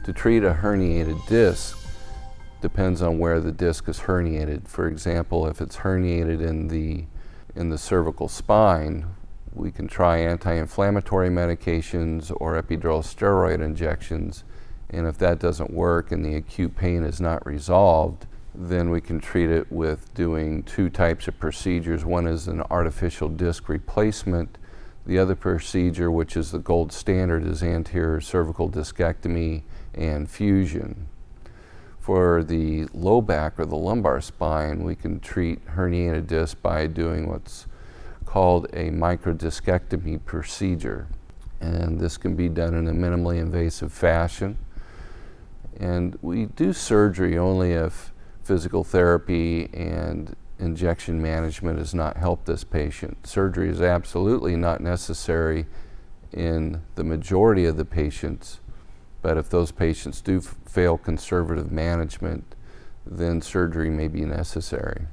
To treat a herniated disc depends on where the disc is herniated. For example, if it's herniated in the cervical spine, we can try anti-inflammatory medications or epidural steroid injections, and if that doesn't work and the acute pain is not resolved, then we can treat it with doing two types of procedures. One is an artificial disc replacement. The other procedure, which is the gold standard, is anterior cervical discectomy and fusion. For the low back or the lumbar spine, we can treat herniated disc by doing what's called a microdiscectomy procedure. And this can be done in a minimally invasive fashion. And we do surgery only if physical therapy and injection management has not helped this patient. Surgery is absolutely not necessary in the majority of the patients, but if those patients do fail conservative management, then surgery may be necessary.